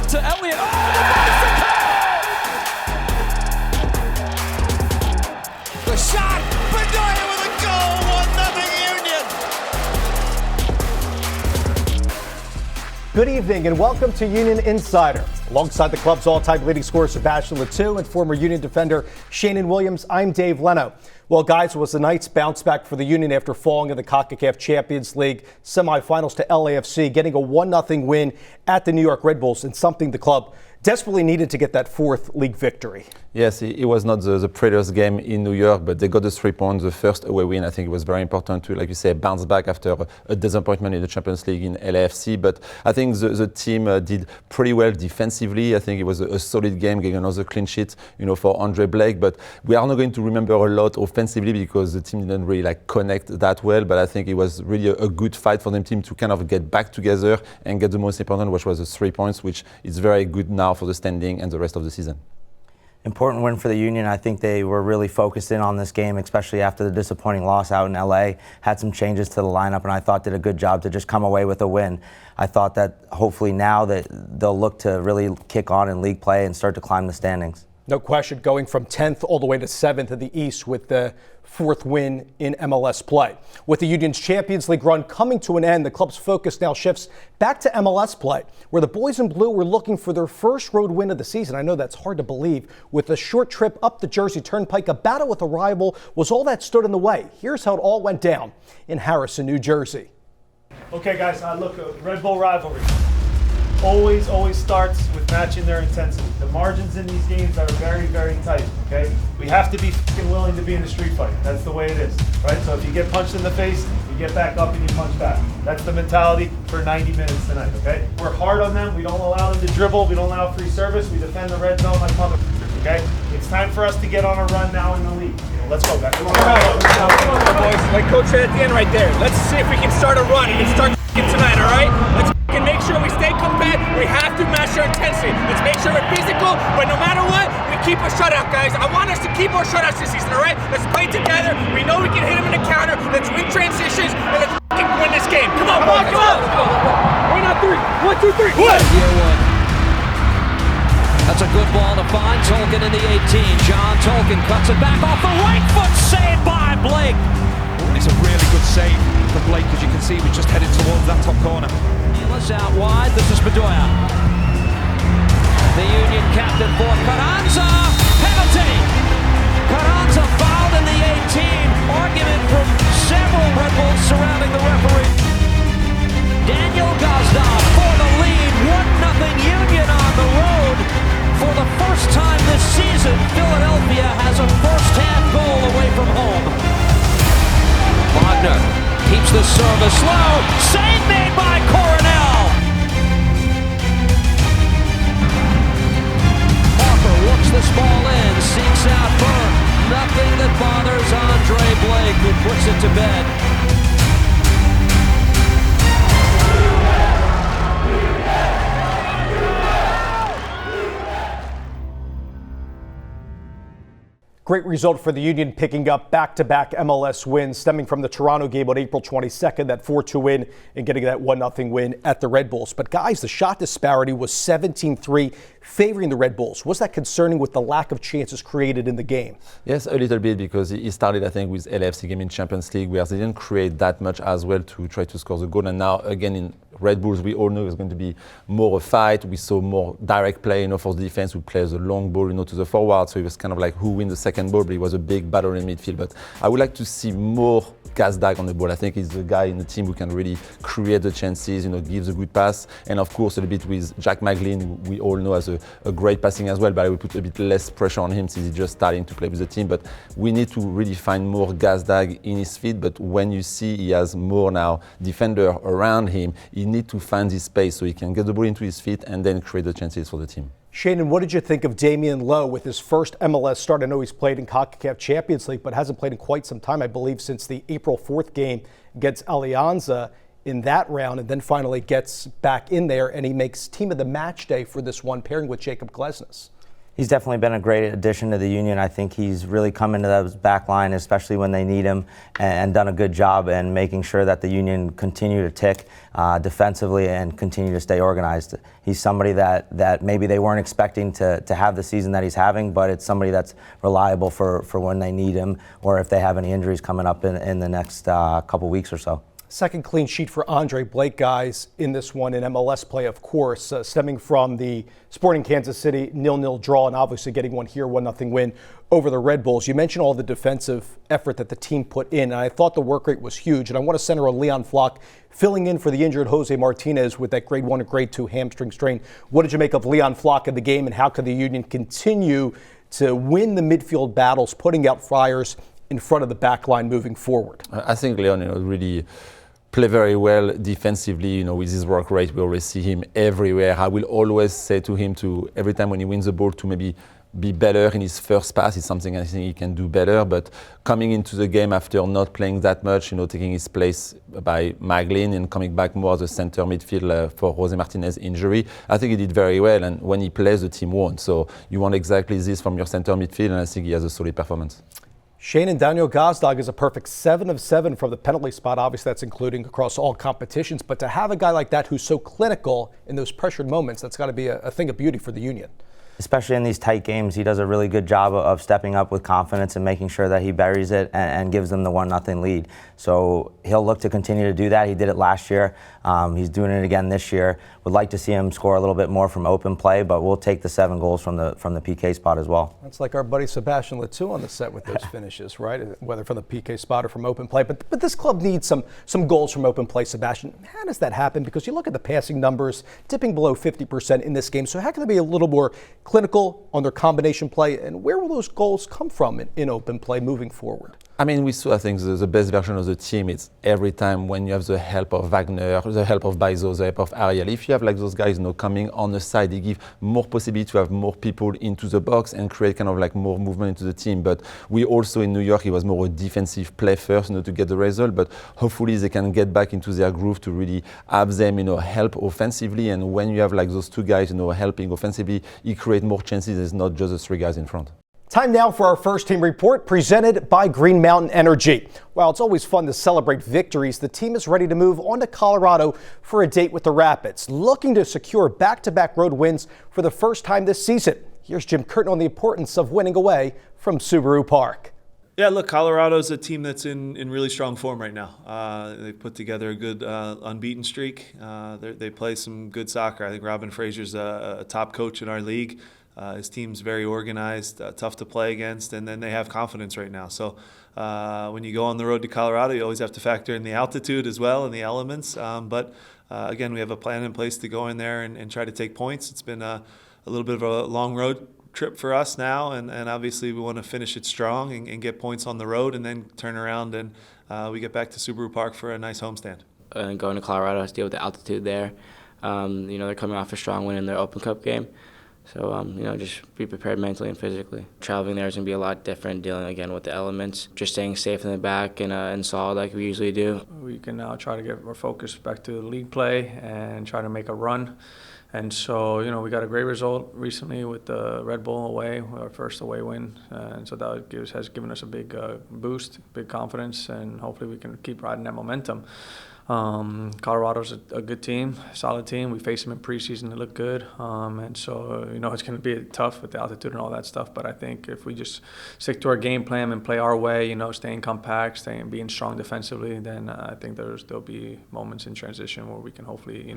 left to Elliott. Oh, the bicycle! The shot! Bedoya with a goal! 1-0 Union! Good evening and welcome to Union Insider. Alongside the club's all-time leading scorer Sebastian Letou and former Union defender Sheanon Williams, I'm Dave Leno. Well, guys, it was a night's bounce back for the Union after falling in the CONCACAF Champions League semifinals to LAFC, getting a 1-0 win at the New York Red Bulls, and something the club desperately needed to get that fourth league victory. Yes, it was not the prettiest game in New York, but they got the 3 points, the first away win. I think it was very important to, like you say, bounce back after a disappointment in the Champions League in LAFC. But I think the team did pretty well defensively. I think it was a solid game, getting another clean sheet, for Andre Blake. But we are not going to remember a lot offensively because the team didn't really connect that well. But I think it was really a good fight for the team to kind of get back together and get the most important, which was the 3 points, which is very good now for the standing and the rest of the season. Important win for the Union. I think they were really focused in on this game, especially after the disappointing loss out in LA. Had some changes to the lineup, and I thought did a good job to just come away with a win. I thought that hopefully now that they'll look to really kick on in league play and start to climb the standings. No question, going from 10th all the way to 7th in the East with the fourth win in MLS play. With the Union's Champions League run coming to an end, the club's focus now shifts back to MLS play, where the boys in blue were looking for their first road win of the season. I know that's hard to believe. With a short trip up the Jersey Turnpike, a battle with a rival was all that stood in the way. Here's how it all went down in Harrison, New Jersey. Okay, guys, look, Red Bull rivalry always starts with matching their intensity. The margins in these games are very, very tight, okay? We have to be fucking willing to be in a street fight. That's the way it is, right? So if you get punched in the face, you get back up and you punch back. That's the mentality for 90 minutes tonight, okay? We're hard on them. We don't allow them to dribble. We don't allow free service. We defend the red zone like motherfuckers, okay? It's time for us to get on a run now in the league. Let's go, guys. Come on, boys. Like Coach said at the end right there, let's see if we can start a run and start tonight, all right? Let's make sure we stay combative. We have to match our intensity. Let's make sure we're physical, but no matter what, we keep a shutout, guys. I want us to keep our shutouts this season, all right? Let's play together. We know we can hit them in the counter. Let's win transitions, and let's win this game. Come on, boys. Come on. Why not three? 1, 2, 3. One. That's a good ball to find. Tolkien in the 18. John Tolkien cuts it back off the right foot. Saved by Blake. It's a really good save for Blake, as you can see, we're just headed towards that top corner. Neal's out wide. This is Bedoya. The Union captain for Carranza. Penalty. Carranza fouled in the 18. Argument from several Red Bulls surrounding the referee. Daniel Gazdan for the lead. 1-0 Union on the road. For the first time this season, Philadelphia has a first-half goal away from home. Wagner keeps the service low. Save made by Coronel. Harper works this ball in, seeks out Burke. Nothing that bothers Andre Blake, who puts it to bed. Great result for the Union, picking up back-to-back MLS wins stemming from the Toronto game on April 22nd, that 4-2 win, and getting that 1-0 win at the Red Bulls. But guys, the shot disparity was 17-3 favoring the Red Bulls. Was that concerning with the lack of chances created in the game? Yes, a little bit, because he started, I think, with LAFC game in Champions League, where they didn't create that much as well to try to score the goal. And now, again, in Red Bulls, we all know it's going to be more a fight. We saw more direct play, for the defense who plays the long ball, to the forward. So it was kind of like who wins the second ball, but it was a big battle in midfield. But I would like to see more Gazdag on the ball. I think he's the guy in the team who can really create the chances, gives a good pass. And of course, a little bit with Jack McGlynn, who we all know as a great passing as well, but I would put a bit less pressure on him since he's just starting to play with the team. But we need to really find more Gazdag in his feet. But when you see he has more now defender around him, he needs to find his space so he can get the ball into his feet and then create the chances for the team. Sheanon, what did you think of Damian Lowe with his first MLS start? I know he's played in CONCACAF Champions League, but hasn't played in quite some time, I believe, since the April 4th game against Alianza in that round, and then finally gets back in there, and he makes team of the match day for this one, pairing with Jacob Glesnes. He's definitely been a great addition to the Union. I think he's really come into the back line, especially when they need him, and done a good job in making sure that the Union continue to tick defensively and continue to stay organized. He's somebody that maybe they weren't expecting to have the season that he's having, but it's somebody that's reliable for when they need him or if they have any injuries coming up in the next couple weeks or so. Second clean sheet for Andre Blake, guys, in this one in MLS play, of course, stemming from the Sporting Kansas City 0-0 draw and obviously getting one here, 1-0 win over the Red Bulls. You mentioned all the defensive effort that the team put in, and I thought the work rate was huge. And I want to center on Leon Flock filling in for the injured Jose Martinez with that grade 1 and grade 2 hamstring strain. What did you make of Leon Flock in the game, and how could the Union continue to win the midfield battles, putting out fires in front of the back line moving forward? I think Leon, really play very well defensively. With his work rate, we always see him everywhere. I will always say to him to every time when he wins the ball to maybe be better in his first pass. It's something I think he can do better. But coming into the game after not playing that much, taking his place by Maglin and coming back more as a center midfield for Jose Martinez injury, I think he did very well. And when he plays, the team won. So you want exactly this from your center midfield, and I think he has a solid performance. Sheanon, Daniel Gazdag is a perfect 7 of 7 from the penalty spot. Obviously, that's including across all competitions. But to have a guy like that who's so clinical in those pressured moments, that's got to be a thing of beauty for the Union. Especially in these tight games, he does a really good job of stepping up with confidence and making sure that he buries it and gives them the 1-0 lead. So he'll look to continue to do that. He did it last year. He's doing it again this year. Would like to see him score a little bit more from open play, but we'll take the 7 goals from the PK spot as well. That's like our buddy Sebastian Letou on the set with those finishes, right? Whether from the PK spot or from open play. But this club needs some goals from open play, Sebastian. How does that happen? Because you look at the passing numbers, dipping below 50% in this game. So how can they be a little more clinical on their combination play, and where will those goals come from in open play moving forward? I mean, we saw, I think, the best version of the team. It's every time when you have the help of Wagner, the help of Baizo, the help of Ariel. If you have like those guys, coming on the side, they give more possibility to have more people into the box and create kind of like more movement into the team. But we also in New York, it was more a defensive play first, to get the result. But hopefully they can get back into their groove to really have them, help offensively. And when you have like those 2 guys, helping offensively, it creates more chances. It's not just the 3 guys in front. Time now for our first team report presented by Green Mountain Energy. While it's always fun to celebrate victories, the team is ready to move on to Colorado for a date with the Rapids, looking to secure back-to-back road wins for the first time this season. Here's Jim Curtin on the importance of winning away from Subaru Park. Yeah, look, Colorado's a team that's in really strong form right now. They've put together a good unbeaten streak. They play some good soccer. I think Robin Fraser's a top coach in our league. His team's very organized, tough to play against, and then they have confidence right now. So when you go on the road to Colorado, you always have to factor in the altitude as well and the elements. But again, we have a plan in place to go in there and try to take points. It's been a little bit of a long road trip for us now, and obviously we want to finish it strong and get points on the road and then turn around and we get back to Subaru Park for a nice homestand. Going to Colorado has to deal with the altitude there. They're coming off a strong win in their Open Cup game. So, just be prepared mentally and physically. Traveling there is going to be a lot different, dealing again with the elements. Just staying safe in the back and solid like we usually do. We can now try to get more focused back to league play and try to make a run. And so, we got a great result recently with the Red Bull away, our first away win. And so that has given us a big boost, big confidence, and hopefully we can keep riding that momentum. Colorado's a good team, solid team. We faced them in preseason, they look good. And so, it's going to be tough with the altitude and all that stuff. But I think if we just stick to our game plan and play our way, staying compact, being strong defensively, then I think there'll be moments in transition where we can hopefully,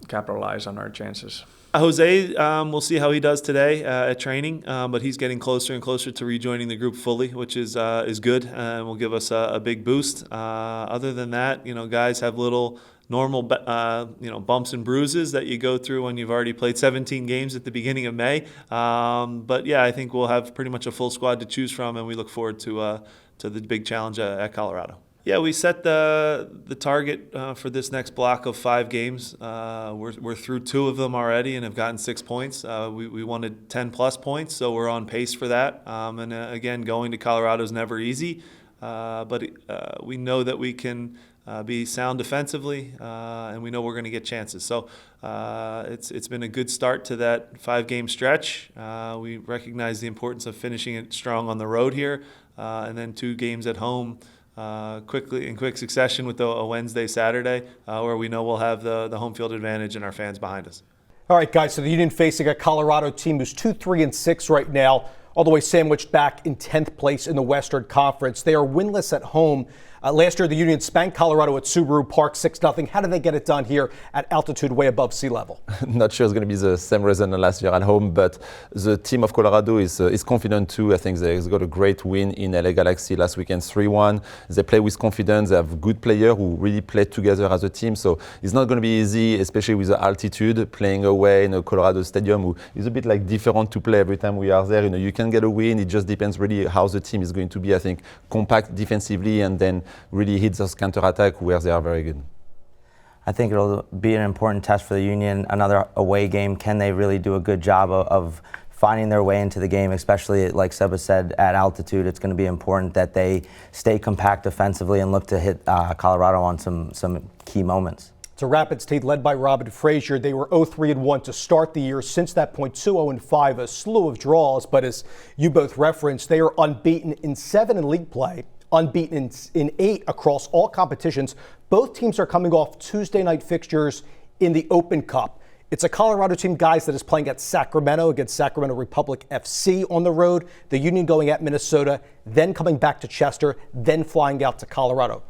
capitalize on our chances. Jose, we'll see how he does today at training, but he's getting closer and closer to rejoining the group fully, which is good and will give us a big boost. Other than that, guys have little normal, bumps and bruises that you go through when you've already played 17 games at the beginning of May. But yeah, I think we'll have pretty much a full squad to choose from, and we look forward to the big challenge at Colorado. Yeah, we set the target for this next block of 5 games. We're through 2 of them already and have gotten 6 points. We wanted 10-plus points, so we're on pace for that. And again, going to Colorado is never easy, but we know that we can be sound defensively, and we know we're going to get chances. So it's been a good start to that 5-game stretch. We recognize the importance of finishing it strong on the road here, and then 2 games at home quickly in quick succession with a Wednesday, Saturday, where we know we'll have the home field advantage and our fans behind us. All right, guys, so the Union facing a Colorado team who's 2-3-6 right now, all the way sandwiched back in 10th place in the Western Conference. They are winless at home. Last year, the Union spanked Colorado at Subaru Park 6-0. How did they get it done here at altitude way above sea level? Not sure it's going to be the same result as last year at home, but the team of Colorado is confident too. I think they've got a great win in LA Galaxy last weekend, 3-1. They play with confidence. They have good players who really play together as a team. So it's not going to be easy, especially with the altitude, playing away in a Colorado stadium, who is a bit like different to play every time we are there. You can get a win. It just depends really how the team is going to be, I think, compact defensively and then really hit those counter-attack where they are very good. I think it'll be an important test for the Union. Another away game. Can they really do a good job of finding their way into the game, especially, like Seba said, at altitude? It's going to be important that they stay compact defensively and look to hit Colorado on some key moments. It's a Rapids team led by Robin Frazier. They were 0-3-1 to start the year. Since that point, 2-0-5, a slew of draws. But as you both referenced, they are unbeaten in 7 in league play, unbeaten in 8 across all competitions. Both teams are coming off Tuesday night fixtures in the Open Cup. It's a Colorado team, guys, that is playing at Sacramento against Sacramento Republic FC on the road. The Union going at Minnesota, then coming back to Chester, then flying out to Colorado.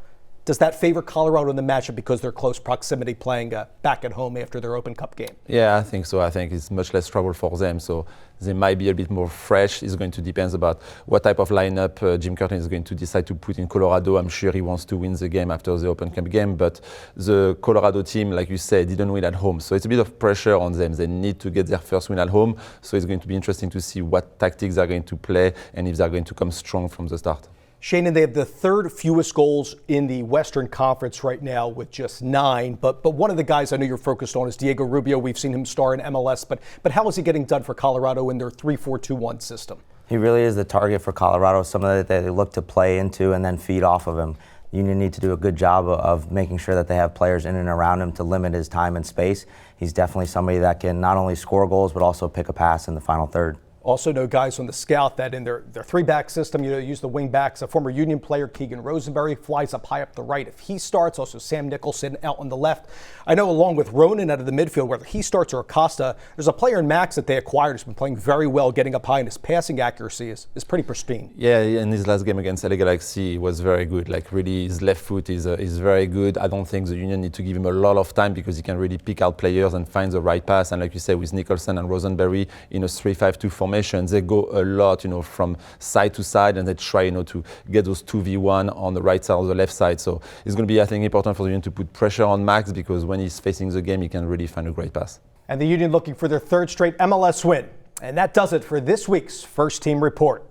Does that favor Colorado in the matchup because they're close proximity playing back at home after their Open Cup game? Yeah, I think so. I think it's much less trouble for them. So they might be a bit more fresh. It's going to depend about what type of lineup Jim Curtin is going to decide to put in Colorado. I'm sure he wants to win the game after the Open Cup game. But the Colorado team, like you said, didn't win at home. So it's a bit of pressure on them. They need to get their first win at home. So it's going to be interesting to see what tactics they're going to play and if they're going to come strong from the start. Sheanon, they have the 3rd fewest goals in the Western Conference right now with just 9. But one of the guys I know you're focused on is Diego Rubio. We've seen him star in MLS. But how is he getting done for Colorado in their 3-4-2-1 system? He really is the target for Colorado, someone that they look to play into and then feed off of him. Union need to do a good job of making sure that they have players in and around him to limit his time and space. He's definitely somebody that can not only score goals but also pick a pass in the final third. Also know guys on the scout that in their 3-back system, use the wing backs. A former Union player, Keegan Rosenberry, flies up high up the right if he starts. Also Sam Nicholson out on the left. I know along with Ronan out of the midfield, whether he starts or Acosta, there's a player in Max that they acquired who's been playing very well, getting up high, and his passing accuracy is pretty pristine. Yeah, in his last game against LA Galaxy, he was very good. Like really, his left foot is very good. I don't think the Union need to give him a lot of time because he can really pick out players and find the right pass. And like you said, with Nicholson and Rosenberry in a 3-5-2 formation, they go a lot, from side to side, and they try, to get those 2v1 on the right side or the left side. So it's going to be, I think, important for the Union to put pressure on Max because when he's facing the game, he can really find a great pass. And the Union looking for their 3rd straight MLS win. And that does it for this week's First Team Report.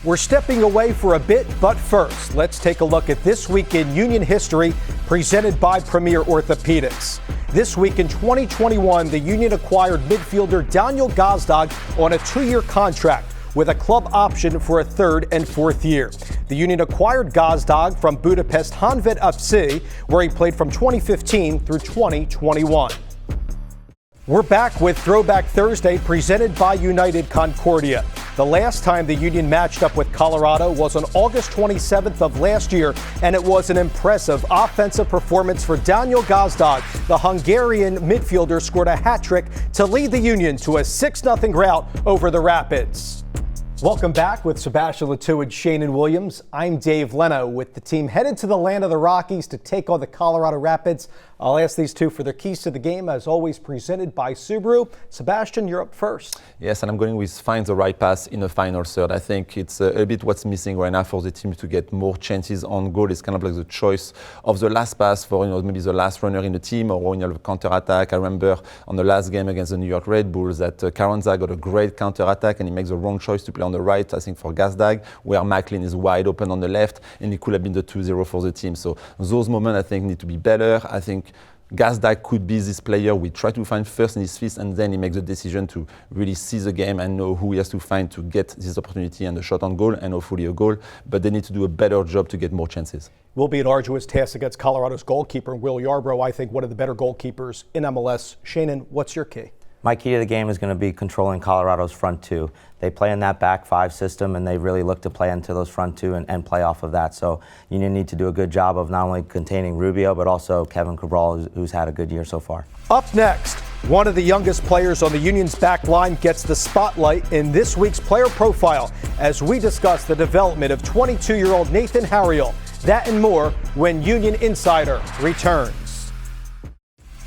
We're stepping away for a bit, but first, let's take a look at this week in Union history presented by Premier Orthopedics. This week in 2021, the Union acquired midfielder Daniel Gazdag on a 2-year contract with a club option for a 3rd and 4th year. The Union acquired Gazdag from Budapest Honvéd FC, where he played from 2015 through 2021. We're back with Throwback Thursday presented by United Concordia. The last time the Union matched up with Colorado was on August 27th of last year, and it was an impressive offensive performance for Daniel Gazdag. The Hungarian midfielder scored a hat trick to lead the Union to a 6-0 rout over the Rapids. Welcome back with Sebastian Latou and Sheanon Williams. I'm Dave Leno with the team headed to the land of the Rockies to take on the Colorado Rapids. I'll ask these two for their keys to the game, as always presented by Subaru. Sebastian, you're up first. Yes, and I'm going with find the right pass in the final third. I think it's a bit what's missing right now for the team to get more chances on goal. It's kind of like the choice of the last pass for maybe the last runner in the team or when you have a counter-attack. I remember on the last game against the New York Red Bulls that Carranza got a great counter-attack and he makes the wrong choice to play on the right, I think for Gazdag, where Macklin is wide open on the left, and it could have been the 2-0 for the team. So those moments, I think, need to be better. I think Gazdag could be this player we try to find first in his fist, and then he makes the decision to really see the game and know who he has to find to get this opportunity and a shot on goal and hopefully a goal. But they need to do a better job to get more chances. Will be an arduous task against Colorado's goalkeeper, Will Yarbrough, I think one of the better goalkeepers in MLS. Sheanon, what's your key? My key to the game is going to be controlling Colorado's front two. They play in that back five system, and they really look to play into those front two and play off of that. So Union need to do a good job of not only containing Rubio, but also Kevin Cabral, who's had a good year so far. Up next, one of the youngest players on the Union's back line gets the spotlight in this week's player profile as we discuss the development of 22-year-old Nathan Harriel. That and more when Union Insider returns.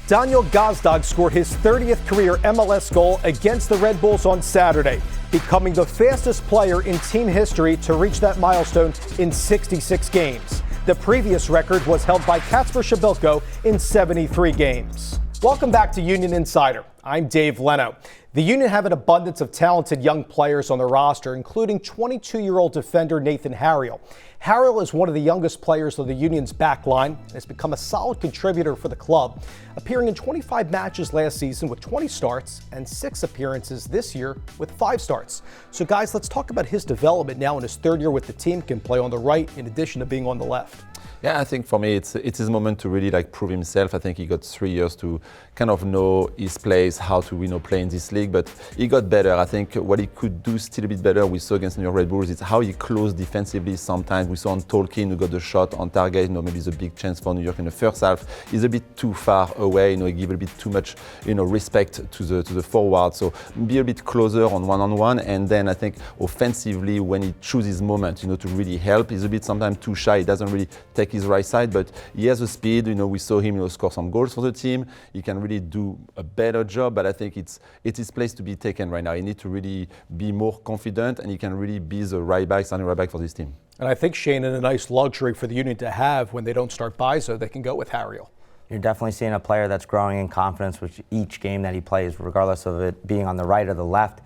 Daniel Gazdag scored his 30th career MLS goal against the Red Bulls on Saturday, becoming the fastest player in team history to reach that milestone in 66 games. The previous record was held by Kacper Shabilko in 73 games. Welcome back to Union Insider. I'm Dave Leno. The Union have an abundance of talented young players on the roster, including 22-year-old defender Nathan Harriel. Harriel is one of the youngest players of the Union's back line and has become a solid contributor for the club, appearing in 25 matches last season with 20 starts and 6 appearances this year with 5 starts. So guys, let's talk about his development now in his third year with the team. Can play on the right in addition to being on the left. Yeah, I think for me it's his moment to really prove himself. I think he got 3 years to kind of know his place, how to play in this league, but he got better. I think what he could do still a bit better we saw against New York Red Bulls is how he closed defensively sometimes. We saw on Tolkien who got the shot on target, maybe it's a big chance for New York in the first half. He's a bit too far away, he gave a bit too much respect to the forward. So be a bit closer on one-on-one, and then I think offensively when he chooses his moment, to really help, he's a bit sometimes too shy. He doesn't really take his right side, but he has the speed. We saw him score some goals for the team. He can really do a better job, but I think it's his place to be taken right now. He needs to really be more confident, and he can really be the starting right back for this team. And I think, Sheanon, a nice luxury for the Union to have when they don't start Bizo, they can go with Harriel. You're definitely seeing a player that's growing in confidence with each game that he plays, regardless of it being on the right or the left.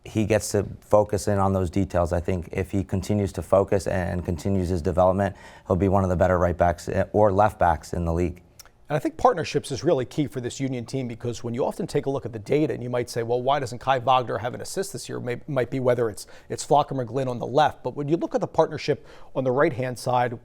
He gets to focus in on those details. I think if he continues to focus and continues his development, he'll be one of the better right backs or left backs in the league. And I think partnerships is really key for this Union team, because when you often take a look at the data and you might say, well, why doesn't Kai Wagner have an assist this year? Might be whether it's Flocker McGlynn on the left. But when you look at the partnership on the right-hand side,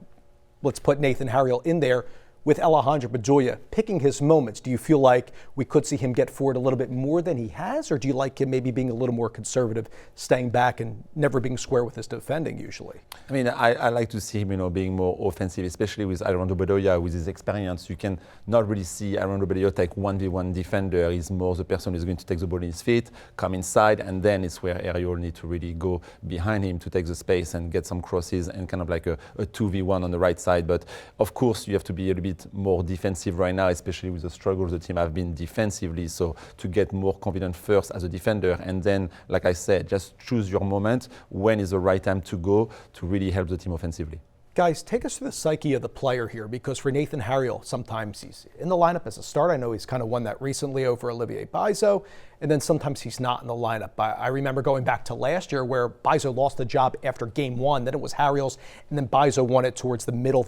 let's put Nathan Harriel in there with Alejandro Bedoya picking his moments. Do you feel like we could see him get forward a little bit more than he has, or do you like him maybe being a little more conservative, staying back and never being square with his defending usually? I mean, I like to see him, being more offensive, especially with Alejandro Bedoya, with his experience. You can not really see Alejandro Bedoya take 1v1 defender. He's more the person who's going to take the ball in his feet, come inside, and then it's where Harriel needs to really go behind him to take the space and get some crosses and kind of like a 2v1 on the right side. But of course, you have to be a little bit more defensive right now, especially with the struggles the team have been defensively. So to get more confident first as a defender, and then, like I said, just choose your moment, when is the right time to go to really help the team offensively. Guys, take us to the psyche of the player here, because for Nathan Harriel, sometimes he's in the lineup as a start. I know he's kind of won that recently over Olivier Bizo, and then sometimes he's not in the lineup. I remember going back to last year where Bizo lost the job after game 1, then it was Harriel's, and then Bizo won it towards the middle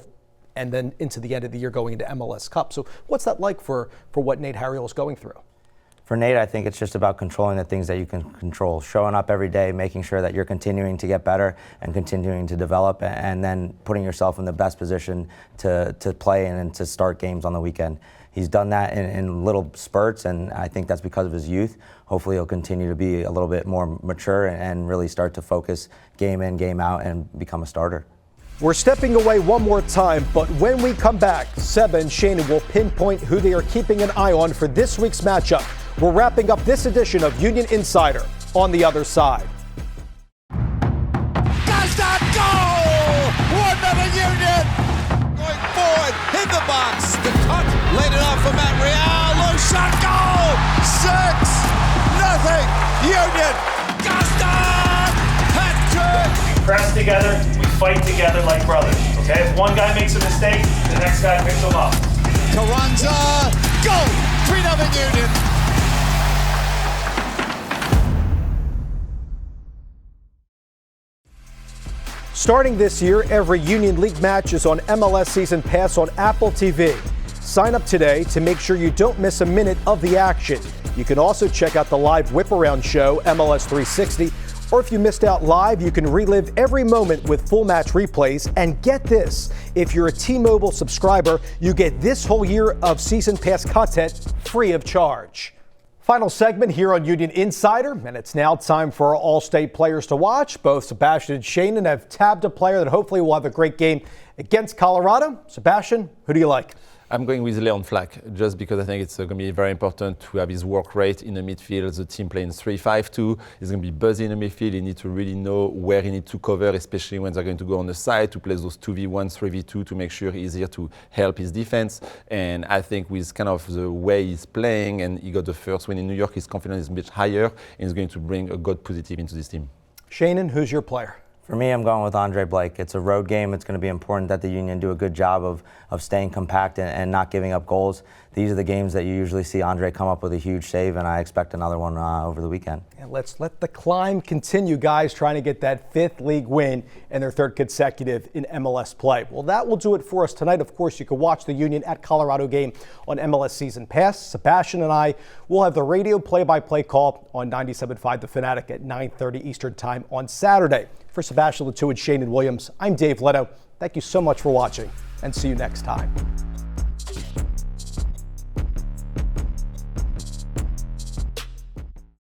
and then into the end of the year going into MLS Cup. So what's that like for what Nate Harriel is going through? For Nate, I think it's just about controlling the things that you can control, showing up every day, making sure that you're continuing to get better and continuing to develop, and then putting yourself in the best position to play and to start games on the weekend. He's done that in little spurts, and I think that's because of his youth. Hopefully he'll continue to be a little bit more mature and really start to focus game in, game out, and become a starter. We're stepping away one more time, but when we come back, Seba and Sheanon will pinpoint who they are keeping an eye on for this week's matchup. We're wrapping up this edition of Union Insider on the other side. Does that goal? 1-0 Union! Going forward, hit the box, the cut, laid it off for Matt Real, low shot, goal! 6-0 Union! Gazdag! Hat-trick! Press together, we fight together like brothers, okay? If one guy makes a mistake, the next guy picks him up. Carranza, goal! 3-0 Union! Starting this year, every Union League match is on MLS Season Pass on Apple TV. Sign up today to make sure you don't miss a minute of the action. You can also check out the live Whip Around show, MLS 360. Or if you missed out live, you can relive every moment with full match replays. And get this, if you're a T-Mobile subscriber, you get this whole year of season pass content free of charge. Final segment here on Union Insider, and it's now time for our All-State players to watch. Both Sebastian and Sheanon have tabbed a player that hopefully will have a great game against Colorado. Sebastian, who do you like? I'm going with Leon Flack, just because I think it's going to be very important to have his work rate in the midfield. The team playing 3-5-2. He's going to be buzzy in the midfield. He needs to really know where he needs to cover, especially when they're going to go on the side, to play those 2v1, 3v2, to make sure he's here to help his defense. And I think with kind of the way he's playing, and he got the first win in New York, his confidence is much higher, and he's going to bring a good positive into this team. Sheanon, who's your player? For me, I'm going with Andre Blake. It's a road game. It's going to be important that the Union do a good job of staying compact and not giving up goals. These are the games that you usually see Andre come up with a huge save, and I expect another one over the weekend. And let's let the climb continue, guys, trying to get that 5th league win and their 3rd consecutive in MLS play. Well, that will do it for us tonight. Of course, you can watch the Union at Colorado game on MLS Season Pass. Sebastian and I will have the radio play-by-play call on 97.5 The Fanatic at 9:30 Eastern Time on Saturday. For Sebastian Latou and Sheanon Williams, I'm Dave Leto. Thank you so much for watching, and see you next time.